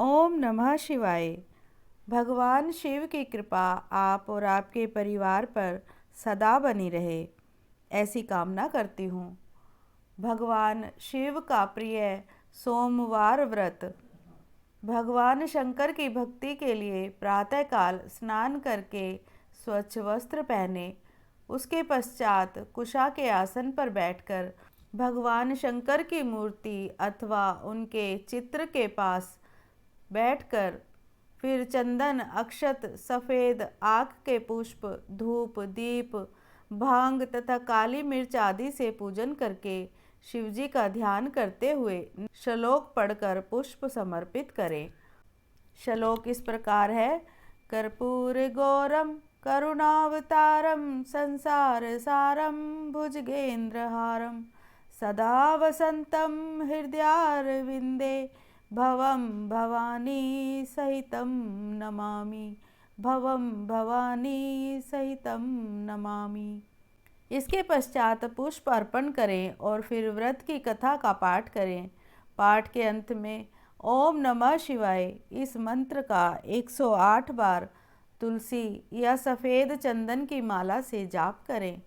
ओम नमः शिवाय। भगवान शिव की कृपा आप और आपके परिवार पर सदा बनी रहे, ऐसी कामना करती हूँ। भगवान शिव का प्रिय सोमवार व्रत। भगवान शंकर की भक्ति के लिए प्रातःकाल स्नान करके स्वच्छ वस्त्र पहने, उसके पश्चात कुशा के आसन पर बैठकर भगवान शंकर की मूर्ति अथवा उनके चित्र के पास बैठकर फिर चंदन, अक्षत, सफ़ेद आक के पुष्प, धूप, दीप, भांग तथा काली मिर्च आदि से पूजन करके शिवजी का ध्यान करते हुए श्लोक पढ़कर पुष्प समर्पित करें। श्लोक इस प्रकार है। कर्पूर गौरम करुणावतारम संसार सारम भुजगेंद्रहारम सदा वसंतम हृदयारविंदे भवं भवानी सहितं नमामि, भवं भवानी सहितं नमामि। इसके पश्चात पुष्प अर्पण करें और फिर व्रत की कथा का पाठ करें। पाठ के अंत में ओम नमः शिवाय इस मंत्र का 108 बार तुलसी या सफ़ेद चंदन की माला से जाप करें।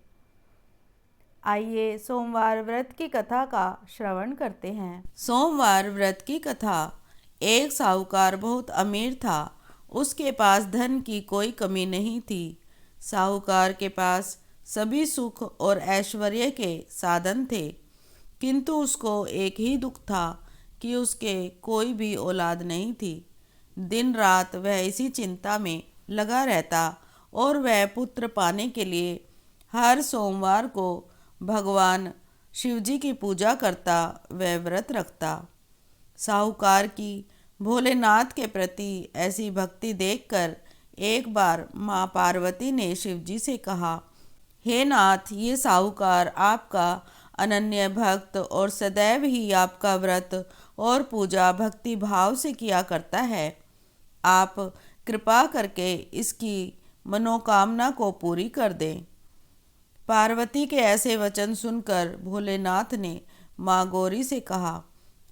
आइए सोमवार व्रत की कथा का श्रवण करते हैं। सोमवार व्रत की कथा। एक साहूकार बहुत अमीर था। उसके पास धन की कोई कमी नहीं थी। साहूकार के पास सभी सुख और ऐश्वर्य के साधन थे, किंतु उसको एक ही दुख था कि उसके कोई भी औलाद नहीं थी। दिन रात वह इसी चिंता में लगा रहता और वह पुत्र पाने के लिए हर सोमवार को भगवान शिवजी की पूजा करता, वह व्रत रखता। साहूकार की भोलेनाथ के प्रति ऐसी भक्ति देखकर एक बार माँ पार्वती ने शिवजी से कहा, हे नाथ, ये साहूकार आपका अनन्य भक्त और सदैव ही आपका व्रत और पूजा भक्ति भाव से किया करता है। आप कृपा करके इसकी मनोकामना को पूरी कर दें। पार्वती के ऐसे वचन सुनकर भोलेनाथ ने माँ गौरी से कहा,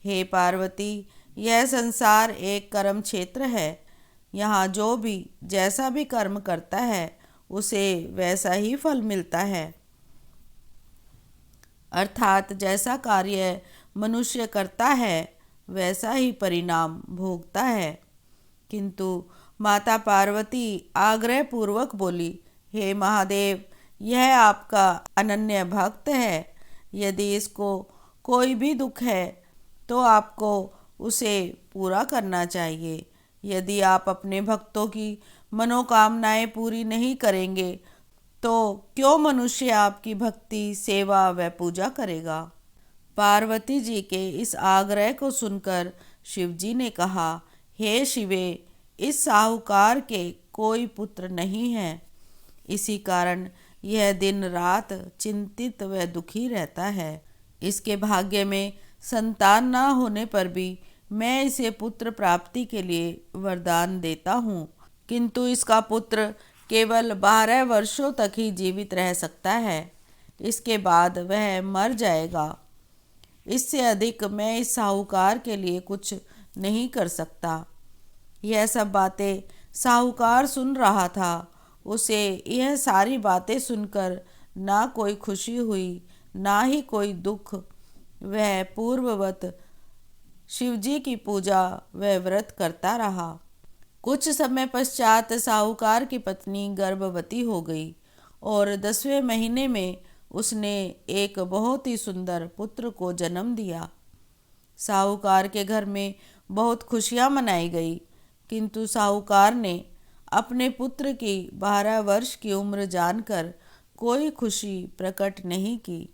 हे पार्वती, यह संसार एक कर्म क्षेत्र है। यहाँ जो भी जैसा भी कर्म करता है उसे वैसा ही फल मिलता है। अर्थात जैसा कार्य मनुष्य करता है वैसा ही परिणाम भोगता है। किंतु माता पार्वती आग्रह पूर्वक बोली, हे महादेव, यह आपका अनन्य भक्त है। यदि इसको कोई भी दुख है तो आपको उसे पूरा करना चाहिए। यदि आप अपने भक्तों की मनोकामनाएं पूरी नहीं करेंगे तो क्यों मनुष्य आपकी भक्ति, सेवा व पूजा करेगा। पार्वती जी के इस आग्रह को सुनकर शिवजी ने कहा, हे शिवे, इस साहूकार के कोई पुत्र नहीं है। इसी कारण यह दिन रात चिंतित व दुखी रहता है। इसके भाग्य में संतान न होने पर भी मैं इसे पुत्र प्राप्ति के लिए वरदान देता हूँ, किंतु इसका पुत्र केवल 12 वर्षों तक ही जीवित रह सकता है। इसके बाद वह मर जाएगा। इससे अधिक मैं इस साहूकार के लिए कुछ नहीं कर सकता। यह सब बातें साहूकार सुन रहा था। उसे यह सारी बातें सुनकर ना कोई खुशी हुई, ना ही कोई दुख। वह पूर्ववत शिवजी की पूजा व व्रत करता रहा। कुछ समय पश्चात साहूकार की पत्नी गर्भवती हो गई और 10वें महीने में उसने एक बहुत ही सुंदर पुत्र को जन्म दिया। साहूकार के घर में बहुत खुशियां मनाई गई, किंतु साहूकार ने अपने पुत्र की 12 वर्ष की उम्र जानकर कोई खुशी प्रकट नहीं की।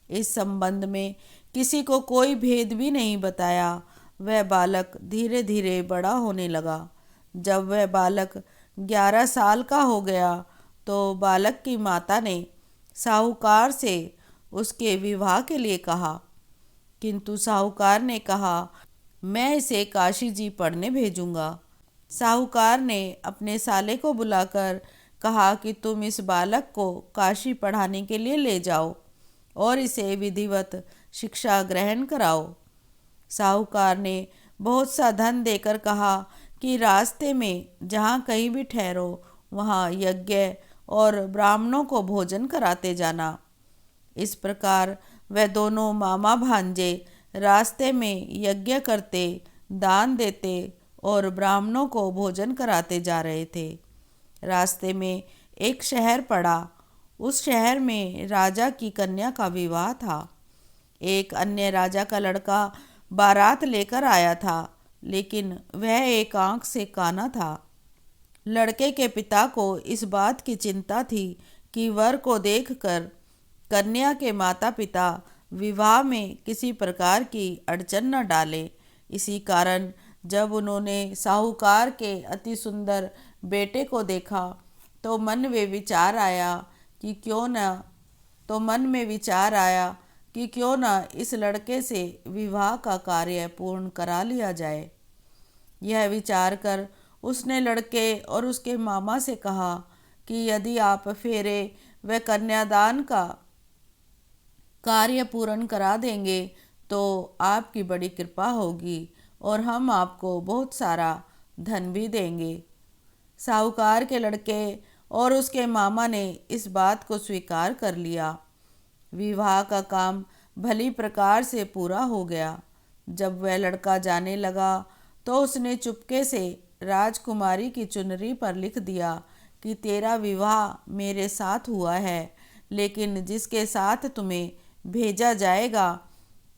इस संबंध में किसी को कोई भेद भी नहीं बताया। वह बालक धीरे धीरे बड़ा होने लगा। जब वह बालक 11 साल का हो गया तो बालक की माता ने साहूकार से उसके विवाह के लिए कहा, किंतु साहूकार ने कहा, मैं इसे काशी जी पढ़ने भेजूंगा। साहूकार ने अपने साले को बुलाकर कहा कि तुम इस बालक को काशी पढ़ाने के लिए ले जाओ और इसे विधिवत शिक्षा ग्रहण कराओ। साहूकार ने बहुत सा धन देकर कहा कि रास्ते में जहाँ कहीं भी ठहरो वहाँ यज्ञ और ब्राह्मणों को भोजन कराते जाना। इस प्रकार वह दोनों मामा भांजे रास्ते में यज्ञ करते, दान देते और ब्राह्मणों को भोजन कराते जा रहे थे। रास्ते में एक शहर पड़ा। उस शहर में राजा की कन्या का विवाह था। एक अन्य राजा का लड़का बारात लेकर आया था, लेकिन वह एक आंख से काना था। लड़के के पिता को इस बात की चिंता थी कि वर को देखकर कन्या के माता पिता विवाह में किसी प्रकार की अड़चन न डालें। इसी कारण जब उन्होंने साहूकार के अति सुंदर बेटे को देखा तो मन में विचार आया कि क्यों न इस लड़के से विवाह का कार्य पूर्ण करा लिया जाए। यह विचार कर उसने लड़के और उसके मामा से कहा कि यदि आप फेरे व कन्यादान का कार्य पूर्ण करा देंगे तो आपकी बड़ी कृपा होगी और हम आपको बहुत सारा धन भी देंगे। साहूकार के लड़के और उसके मामा ने इस बात को स्वीकार कर लिया। विवाह का काम भली प्रकार से पूरा हो गया। जब वह लड़का जाने लगा तो उसने चुपके से राजकुमारी की चुनरी पर लिख दिया कि तेरा विवाह मेरे साथ हुआ है, लेकिन जिसके साथ तुम्हें भेजा जाएगा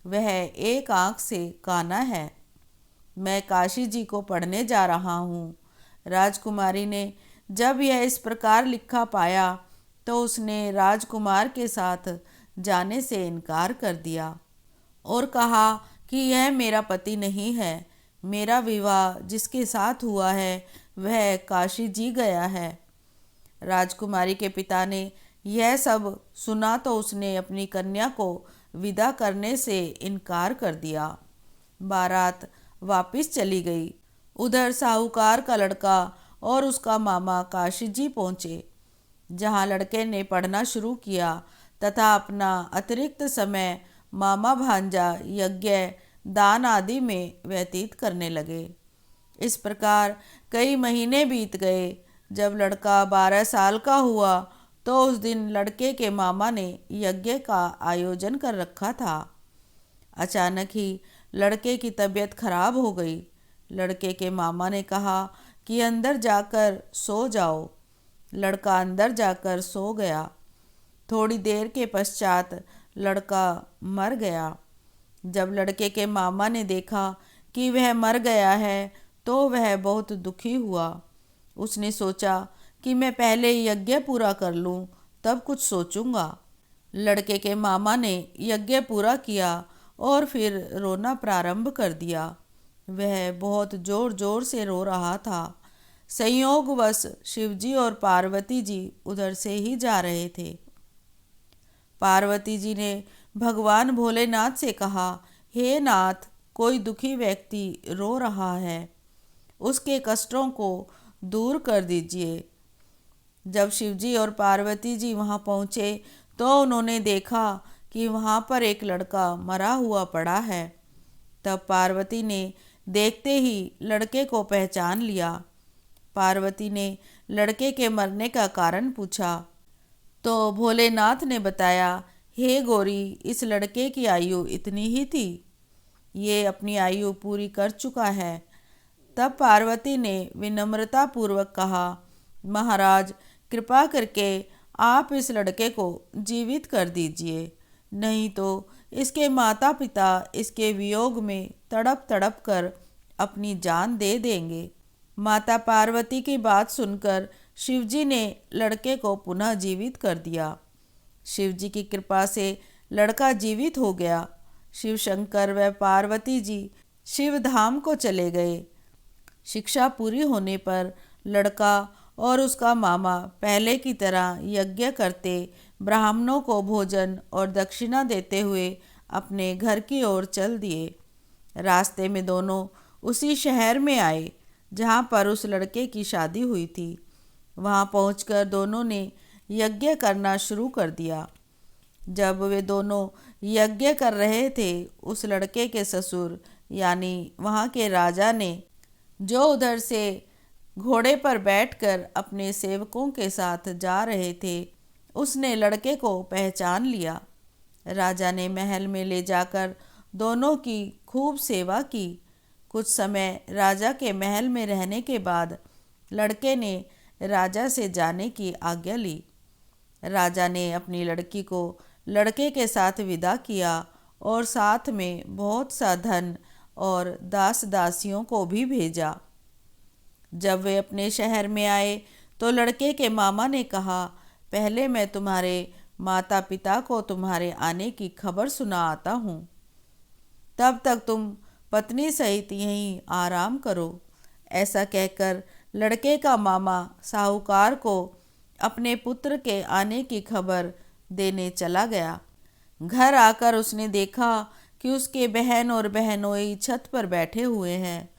वह एक आंख से काना है। मैं काशी जी को पढ़ने जा रहा हूँ। राजकुमारी ने जब यह इस प्रकार लिखा पाया तो उसने राजकुमार के साथ जाने से इनकार कर दिया और कहा कि यह मेरा पति नहीं है। मेरा विवाह जिसके साथ हुआ है वह काशी जी गया है। राजकुमारी के पिता ने यह सब सुना तो उसने अपनी कन्या को विदा करने से इनकार कर दिया। बारात वापस चली गई। उधर साहूकार का लड़का और उसका मामा काशी जी पहुँचे, जहाँ लड़के ने पढ़ना शुरू किया तथा अपना अतिरिक्त समय मामा भांजा यज्ञ, दान आदि में व्यतीत करने लगे। इस प्रकार कई महीने बीत गए। जब लड़का 12 साल का हुआ तो उस दिन लड़के के मामा ने यज्ञ का आयोजन कर रखा था। अचानक ही लड़के की तबीयत खराब हो गई। लड़के के मामा ने कहा कि अंदर जाकर सो जाओ। लड़का अंदर जाकर सो गया। थोड़ी देर के पश्चात लड़का मर गया। जब लड़के के मामा ने देखा कि वह मर गया है तो वह बहुत दुखी हुआ। उसने सोचा कि मैं पहले यज्ञ पूरा कर लूं, तब कुछ सोचूंगा। लड़के के मामा ने यज्ञ पूरा किया और फिर रोना प्रारंभ कर दिया। वह बहुत जोर जोर से रो रहा था। संयोगवश शिवजी और पार्वती जी उधर से ही जा रहे थे। पार्वती जी ने भगवान भोलेनाथ से कहा, हे नाथ, कोई दुखी व्यक्ति रो रहा है, उसके कष्टों को दूर कर दीजिए। जब शिवजी और पार्वती जी वहाँ पहुँचे तो उन्होंने देखा कि वहाँ पर एक लड़का मरा हुआ पड़ा है। तब पार्वती ने देखते ही लड़के को पहचान लिया। पार्वती ने लड़के के मरने का कारण पूछा तो भोलेनाथ ने बताया, हे गौरी, इस लड़के की आयु इतनी ही थी, ये अपनी आयु पूरी कर चुका है। तब पार्वती ने विनम्रता पूर्वक कहा, महाराज, कृपा करके आप इस लड़के को जीवित कर दीजिए, नहीं तो इसके माता पिता इसके वियोग में तड़प तड़प कर अपनी जान दे देंगे। माता पार्वती की बात सुनकर शिवजी ने लड़के को पुनः जीवित कर दिया। शिवजी की कृपा से लड़का जीवित हो गया। शिव शंकर व पार्वती जी शिव धाम को चले गए। शिक्षा पूरी होने पर लड़का और उसका मामा पहले की तरह यज्ञ करते, ब्राह्मणों को भोजन और दक्षिणा देते हुए अपने घर की ओर चल दिए। रास्ते में दोनों उसी शहर में आए जहाँ पर उस लड़के की शादी हुई थी। वहाँ पहुंचकर दोनों ने यज्ञ करना शुरू कर दिया। जब वे दोनों यज्ञ कर रहे थे, उस लड़के के ससुर यानी वहाँ के राजा ने, जो उधर से घोड़े पर बैठकर अपने सेवकों के साथ जा रहे थे, उसने लड़के को पहचान लिया। राजा ने महल में ले जाकर दोनों की खूब सेवा की। कुछ समय राजा के महल में रहने के बाद लड़के ने राजा से जाने की आज्ञा ली। राजा ने अपनी लड़की को लड़के के साथ विदा किया और साथ में बहुत सा धन और दास दासियों को भी भेजा। जब वे अपने शहर में आए तो लड़के के मामा ने कहा, पहले मैं तुम्हारे माता पिता को तुम्हारे आने की खबर सुना आता हूँ, तब तक तुम पत्नी सहित यहीं आराम करो। ऐसा कहकर लड़के का मामा साहूकार को अपने पुत्र के आने की खबर देने चला गया। घर आकर उसने देखा कि उसके बहन और बहनोई छत पर बैठे हुए हैं।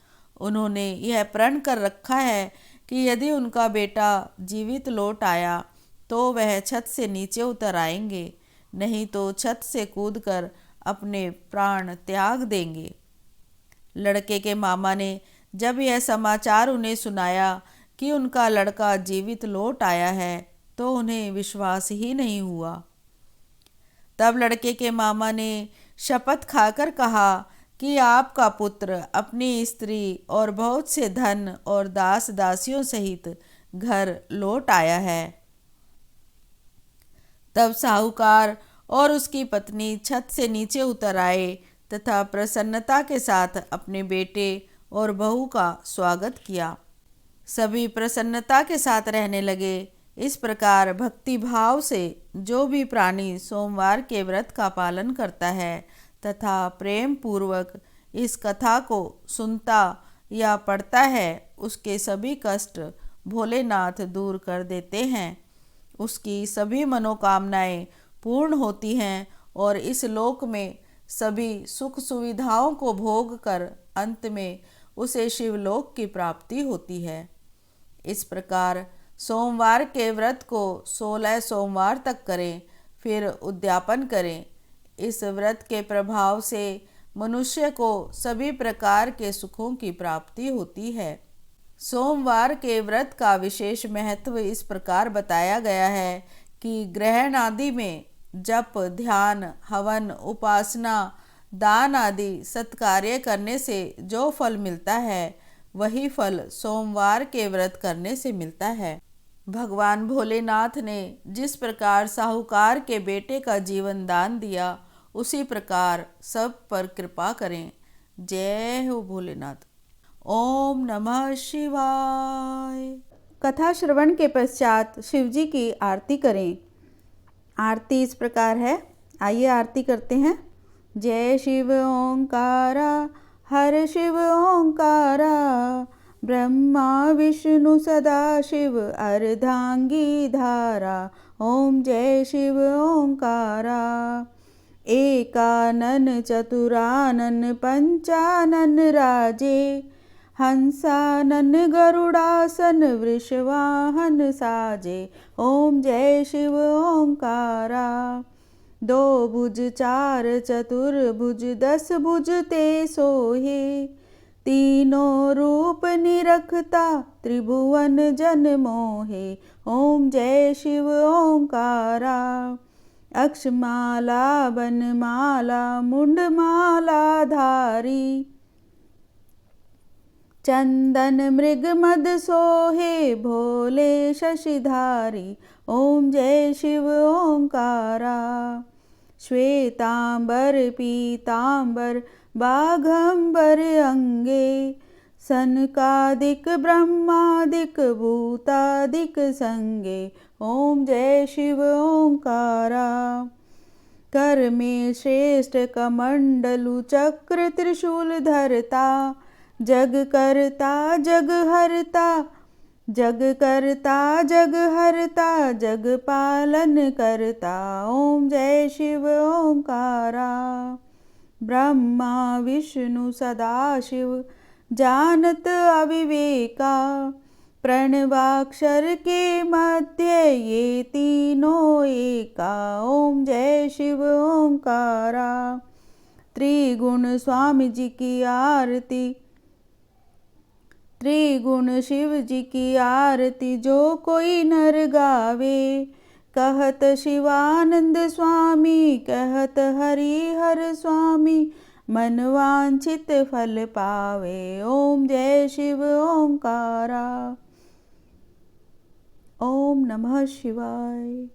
उन्होंने यह प्रण कर रखा है कि यदि उनका बेटा जीवित लौट आया तो वह छत से नीचे उतर आएंगे, नहीं तो छत से कूदकर अपने प्राण त्याग देंगे। लड़के के मामा ने जब यह समाचार उन्हें सुनाया कि उनका लड़का जीवित लौट आया है तो उन्हें विश्वास ही नहीं हुआ। तब लड़के के मामा ने शपथ खाकर कहा कि आपका पुत्र अपनी स्त्री और बहुत से धन और दास दासियों सहित घर लौट आया है। तब साहूकार और उसकी पत्नी छत से नीचे उतर आए तथा प्रसन्नता के साथ अपने बेटे और बहू का स्वागत किया। सभी प्रसन्नता के साथ रहने लगे। इस प्रकार भक्ति भाव से जो भी प्राणी सोमवार के व्रत का पालन करता है तथा प्रेम पूर्वक इस कथा को सुनता या पढ़ता है, उसके सभी कष्ट भोलेनाथ दूर कर देते हैं। उसकी सभी मनोकामनाएं पूर्ण होती हैं और इस लोक में सभी सुख सुविधाओं को भोग कर अंत में उसे शिवलोक की प्राप्ति होती है। इस प्रकार सोमवार के व्रत को 16 सोमवार तक करें, फिर उद्यापन करें। इस व्रत के प्रभाव से मनुष्य को सभी प्रकार के सुखों की प्राप्ति होती है। सोमवार के व्रत का विशेष महत्व इस प्रकार बताया गया है कि ग्रहण आदि में जप, ध्यान, हवन, उपासना, दान आदि सत्कार्य करने से जो फल मिलता है, वही फल सोमवार के व्रत करने से मिलता है। भगवान भोलेनाथ ने जिस प्रकार साहूकार के बेटे का जीवन दान दिया, उसी प्रकार सब पर कृपा करें। जय हो भोलेनाथ। ओम नमः शिवाय। कथा श्रवण के पश्चात शिवजी की आरती करें। आरती इस प्रकार है, आइए आरती करते हैं। जय शिव ओंकारा, हर शिव ओंकारा, ब्रह्मा विष्णु सदा शिव अर्धांगी धारा। ओम जय शिव ओंकारा। एकानन चतुरानन पंचानन राजे, हंसानन गरुड़ासन वृषवाहन साजे। ओम जय शिव ओंकारा। दो भुज चार चतुर्भुज 10 भुज ते सोहे, तीनों रूप निरखता त्रिभुवन जन मोहे। ओम जय शिव ओंकारा। अक्षमाला बनमाला मुंडमाला धारी, चंदन मृग मद सोहे भोले शशिधारी। ओम जय शिव ओंकारा। श्वेतांबर पीतांबर बाघंबर अंगे, सनकादिक ब्रह्मादिक भूतादिक संगे। ओम जय शिव ओंकारा। कर में श्रेष्ठ कमंडलु चक्र त्रिशूल धरता, जग करता जग हरता, जग करता जग हरता, जग पालन करता। ओम जय शिव ओंकारा। ब्रह्मा विष्णु सदाशिव जानत अविवेका, प्रणवाक्षर के मध्य ये तीनों एका। ओम जय शिव ओंकारा। त्रिगुण स्वामी जी की आरती, त्रिगुण शिव जी की आरती जो कोई नर गावे। कहत शिवानंद स्वामी कहत हरिहर स्वामी, मन वांछित फल पावे। ओम जय शिव ओंकारा। ओम नमः शिवाय।